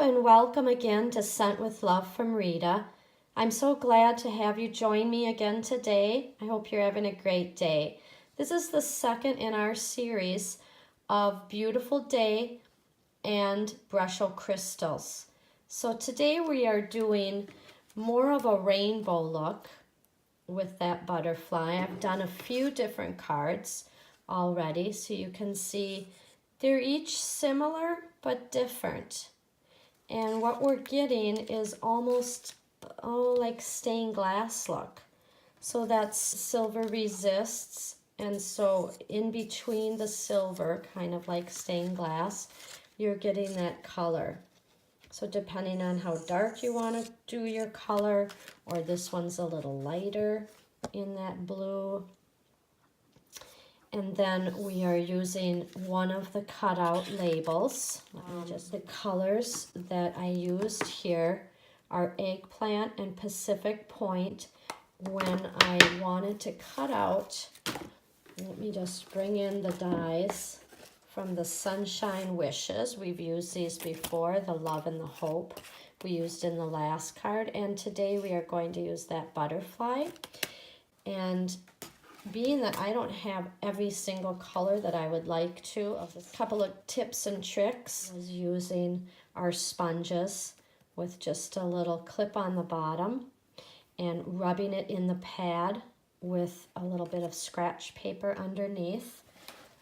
and welcome again to Scent with Love from Rita. I'm so glad to have you join me again today. I hope you're having a great day. This is the second in our series of Beautiful Day and Brusho Crystals. So today we are doing more of a rainbow look with that butterfly. I've done a few different cards already so you can see they're each similar but different. And what we're getting is almost, like stained glass look. So that's silver resists, and so in between the silver, kind of like stained glass, you're getting that color. So depending on how dark you want to do your color, or this one's a little lighter in that blue. And then we are using one of the cutout labels. Just the colors that I used here are Eggplant and Pacific Point. When I wanted to cut out, let me just bring in the dies from the Sunshine Wishes. We've used these before, the Love and the Hope we used in the last card. And today we are going to use that butterfly. And being that I don't have every single color that I would like to, a couple of tips and tricks is using our sponges with just a little clip on the bottom and rubbing it in the pad with a little bit of scratch paper underneath.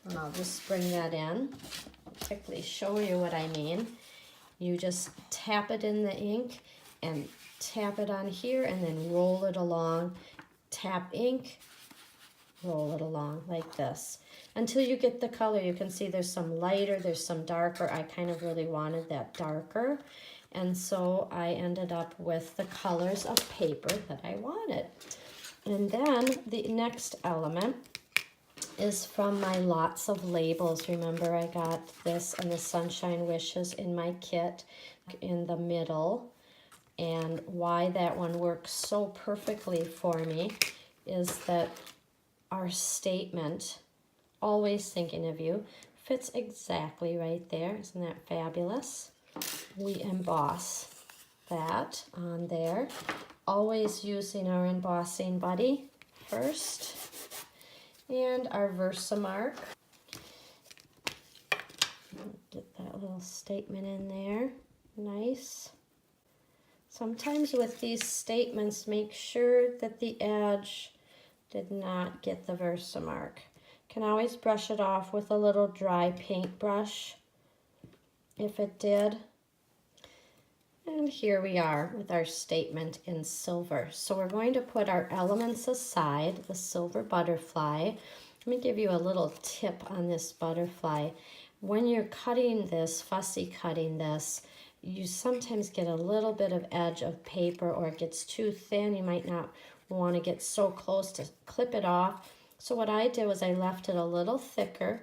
And I'll just bring that in. I'll quickly show you what I mean. You just tap it in the ink and tap it on here and then roll it along. Tap ink, roll it along like this until you get the color. You can see there's some lighter, there's some darker. I kind of really wanted that darker, and so I ended up with the colors of paper that I wanted. And then the next element is from my Lots of Labels. Remember, I got this and the Sunshine Wishes in my kit in the middle, and why that one works so perfectly for me is that our statement, always thinking of you, fits exactly right there. Isn't that fabulous? We emboss that on there, always using our embossing buddy first, and our Versamark. Get that little statement in there, nice. Sometimes with these statements, make sure that the edge did not get the Versamark. Can always brush it off with a little dry paintbrush if it did. And here we are with our statement in silver. So we're going to put our elements aside, the silver butterfly. Let me give you a little tip on this butterfly. When you're cutting this, fussy cutting this, you sometimes get a little bit of edge of paper, or it gets too thin. You might not want to get so close to clip it off. So what I did was I left it a little thicker,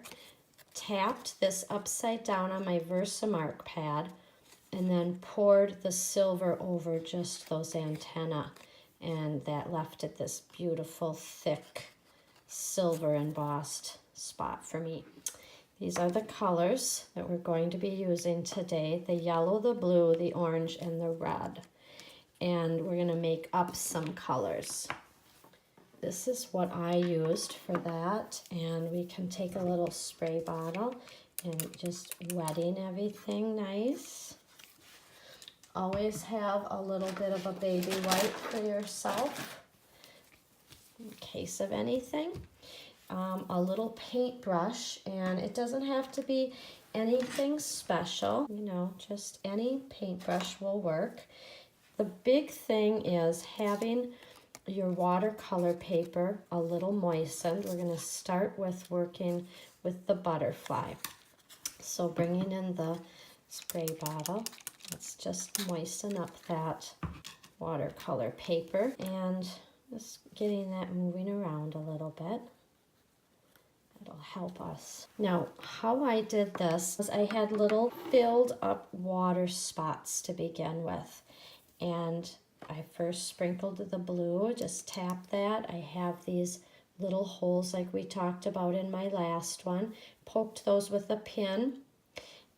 tapped this upside down on my Versamark pad, and then poured the silver over just those antennae, and that left it this beautiful thick silver embossed spot for me. These are the colors that we're going to be using today: the yellow, the blue, the orange, and the red. And we're going to make up some colors. This is what I used for that, and we can take a little spray bottle and just wetting everything nice. Always have a little bit of a baby wipe for yourself in case of anything. A little paintbrush, and it doesn't have to be anything special, you know, just any paintbrush will work. The big thing is having your watercolor paper a little moistened. We're going to start with working with the butterfly. So bringing in the spray bottle, let's just moisten up that watercolor paper and just getting that moving around a little bit. It'll help us. Now, how I did this was I had little filled up water spots to begin with. And I first sprinkled the blue, just tap that. I have these little holes like we talked about in my last one. Poked those with a pin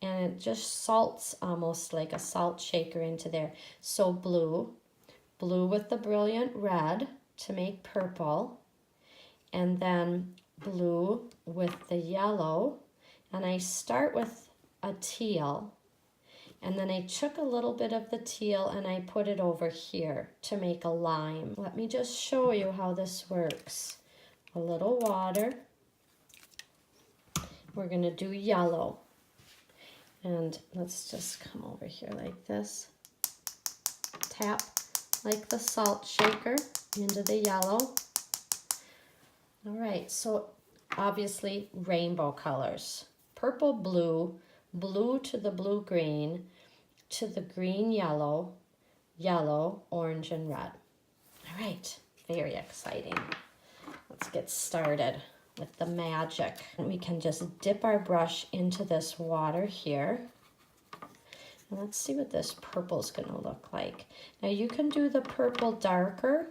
and it just salts almost like a salt shaker into there. So blue with the brilliant red to make purple, and then blue with the yellow, and I start with a teal, and then I took a little bit of the teal and I put it over here to make a lime. Let me just show you how this works. A little water. We're gonna do yellow. And let's just come over here like this. Tap like the salt shaker into the yellow. All right, so obviously rainbow colors. Purple, blue, blue to the blue green, to the green yellow, yellow, orange, and red. All right, very exciting. Let's get started with the magic. And we can just dip our brush into this water here. And let's see what this purple is going to look like. Now you can do the purple darker.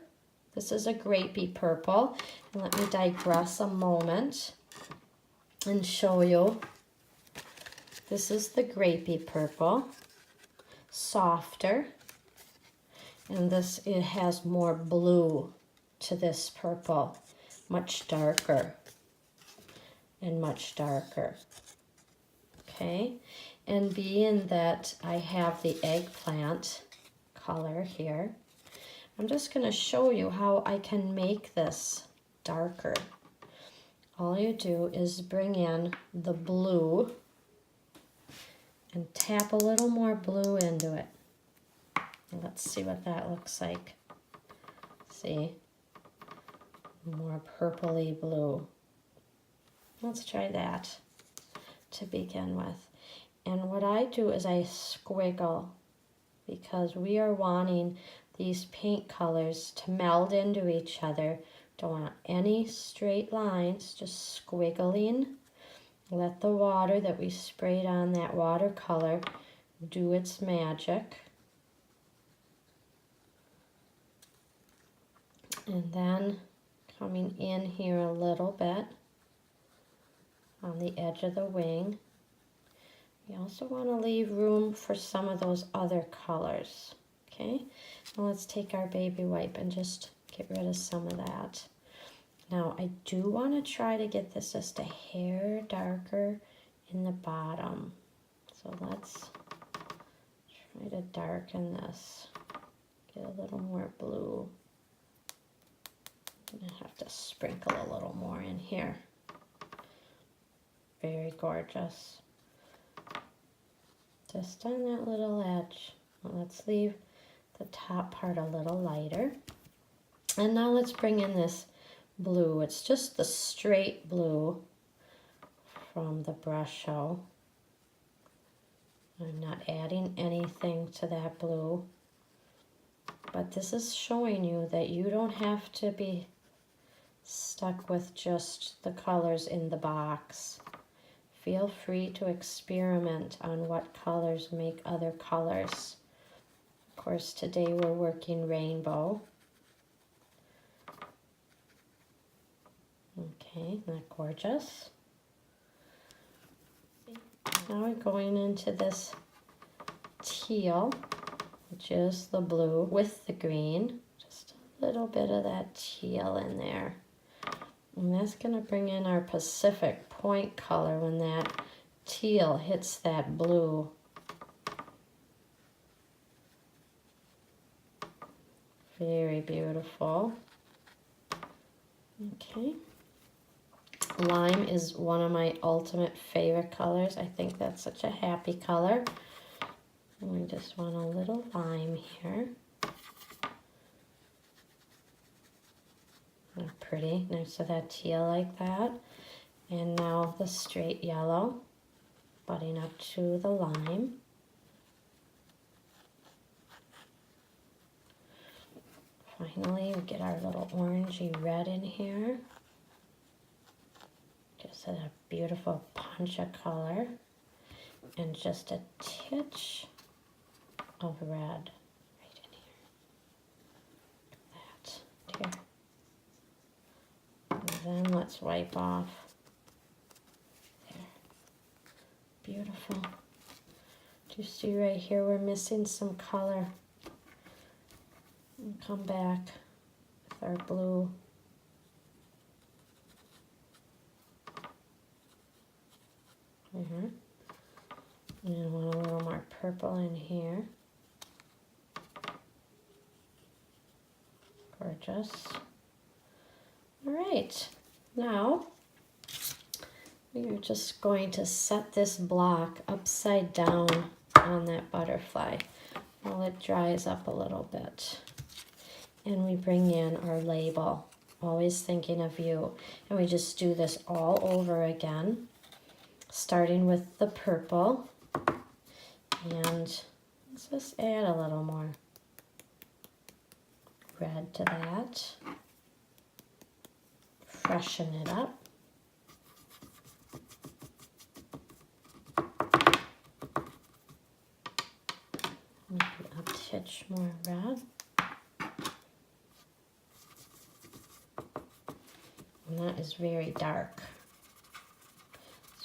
This is a grapey purple. And let me digress a moment and show you. This is the grapey purple, softer. And this, it has more blue to this purple, much darker and much darker. Okay, and being that I have the eggplant color here, I'm just going to show you how I can make this darker. All you do is bring in the blue and tap a little more blue into it. Let's see what that looks like. See? More purpley blue. Let's try that to begin with. And what I do is I squiggle, because we are wanting these paint colors to meld into each other. Don't want any straight lines, just squiggling. Let the water that we sprayed on that watercolor do its magic. And then coming in here a little bit on the edge of the wing. We also want to leave room for some of those other colors. Okay, now let's take our baby wipe and just get rid of some of that. Now I do want to try to get this just a hair darker in the bottom. So let's try to darken this. Get a little more blue. I'm gonna have to sprinkle a little more in here. Very gorgeous. Just on that little edge. Well, let's leave the top part a little lighter. And now let's bring in this blue. It's just the straight blue from the Brusho. I'm not adding anything to that blue. But this is showing you that you don't have to be stuck with just the colors in the box. Feel free to experiment on what colors make other colors. Of course, today we're working rainbow. Okay, isn't that gorgeous? Now we're going into this teal, which is the blue with the green. Just a little bit of that teal in there. And that's going to bring in our Pacific point color when that teal hits that blue. Very beautiful. Okay. Lime is one of my ultimate favorite colors. I think that's such a happy color. And we just want a little lime here. Pretty, nice of that teal like that. And now the straight yellow, butting up to the lime. Finally, we get our little orangey red in here. Just a beautiful punch of color. And just a titch of red right in here. That, here. And then let's wipe off. There. Beautiful. Do you see right here we're missing some color? And come back with our blue. And I want a little more purple in here. Gorgeous. All right, now we are just going to set this block upside down on that butterfly while it dries up a little bit. And we bring in our label, always thinking of you. And we just do this all over again, starting with the purple. And let's just add a little more red to that. Freshen it up. Maybe a touch more red. And that is very dark.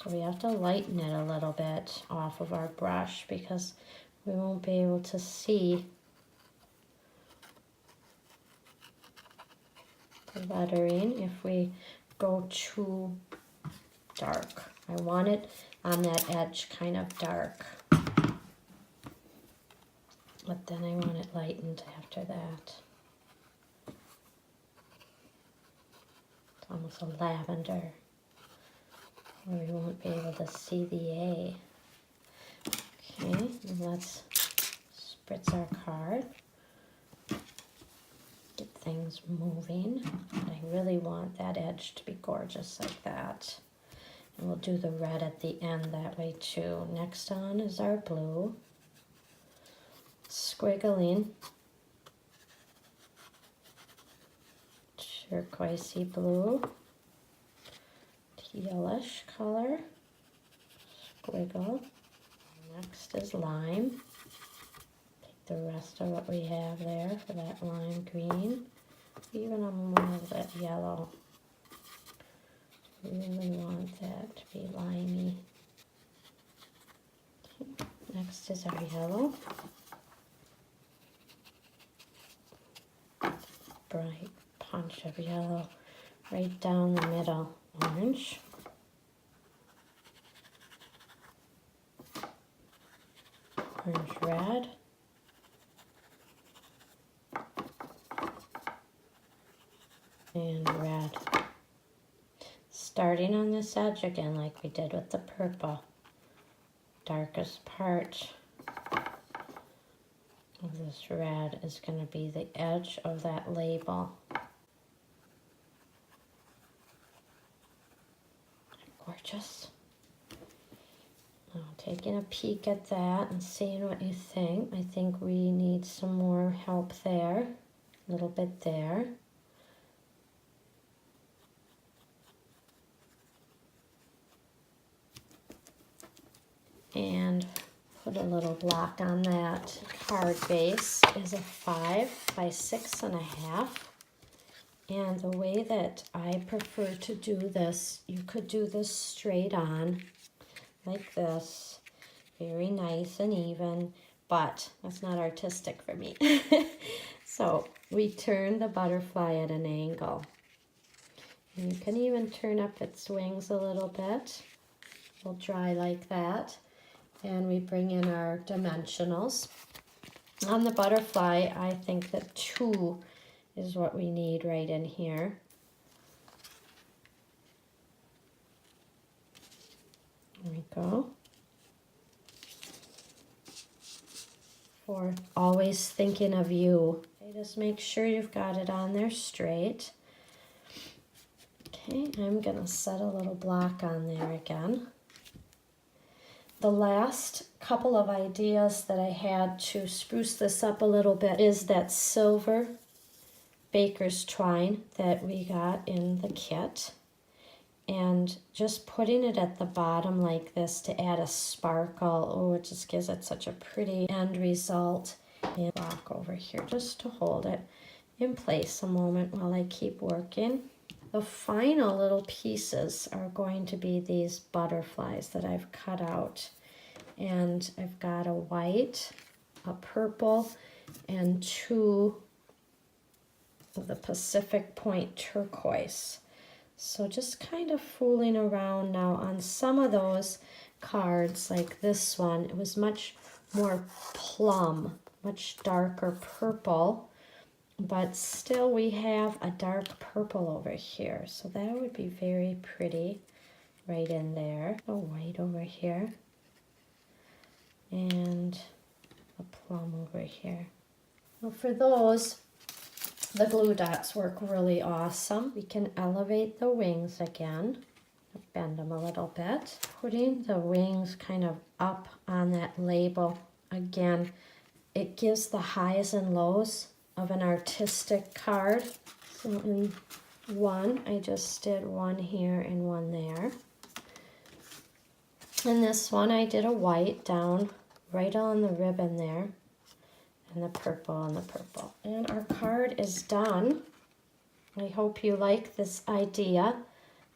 So we have to lighten it a little bit off of our brush because we won't be able to see the lettering if we go too dark. I want it on that edge kind of dark. But then I want it lightened after that. It's almost a lavender, where we won't be able to see the A. Okay, and let's spritz our card. Get things moving. But I really want that edge to be gorgeous like that. And we'll do the red at the end that way too. Next on is our blue. Squiggling. Turquoisey blue. Tealish color. Squiggle. Next is lime. Take the rest of what we have there for that lime green. Even a more of that yellow. Really want that to be limey. Okay. Next is our yellow. Bright punch of yellow right down the middle. Orange. Orange red. And red. Starting on this edge again like we did with the purple. Darkest part of this red is going to be the edge of that label. Gorgeous. Now taking a peek at that and seeing what you think. I think we need some more help there. A little bit there. And put a little block on that. Card base is a 5 by 6.5. And the way that I prefer to do this, you could do this straight on, like this. Very nice and even, but that's not artistic for me. So we turn the butterfly at an angle. And you can even turn up its wings a little bit. It'll dry like that. And we bring in our dimensionals. On the butterfly, I think that 2 is what we need right in here. There we go. For always thinking of you. Okay, just make sure you've got it on there straight. Okay, I'm gonna set a little block on there again. The last couple of ideas that I had to spruce this up a little bit is that silver baker's twine that we got in the kit. And just putting it at the bottom like this to add a sparkle. Oh, it just gives it such a pretty end result. And block over here just to hold it in place a moment while I keep working. The final little pieces are going to be these butterflies that I've cut out. And I've got a white, a purple, and 2 of the Pacific Point turquoise. So just kind of fooling around now on some of those cards, like this one. It was much more plum, much darker purple, but still we have a dark purple over here. So that would be very pretty right in there. A white over here and a plum over here. Well, for those, the glue dots work really awesome. We can elevate the wings again, bend them a little bit. Putting the wings kind of up on that label again, it gives the highs and lows of an artistic card. So in one, I just did one here and one there. In this one, I did a white down right on the ribbon there, and the purple and the purple. And our card is done. I hope you like this idea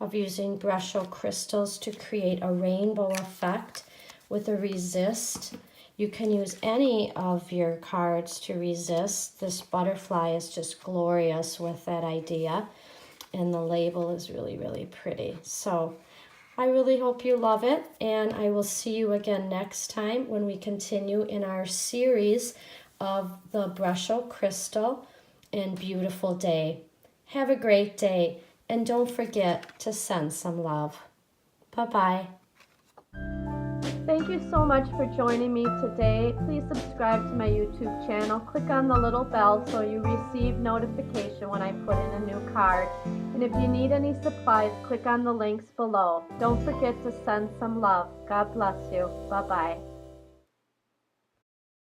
of using Brusho crystals to create a rainbow effect with a resist. You can use any of your cards to resist. This butterfly is just glorious with that idea, and the label is really, really pretty. So I really hope you love it, and I will see you again next time when we continue in our series of the Brusho Crystal and Beautiful Day. Have a great day, and don't forget to send some love. Bye-bye. Thank you so much for joining me today. Please subscribe to my YouTube channel. Click on the little bell so you receive notification when I put in a new card. And if you need any supplies, click on the links below. Don't forget to send some love. God bless you. Bye-bye.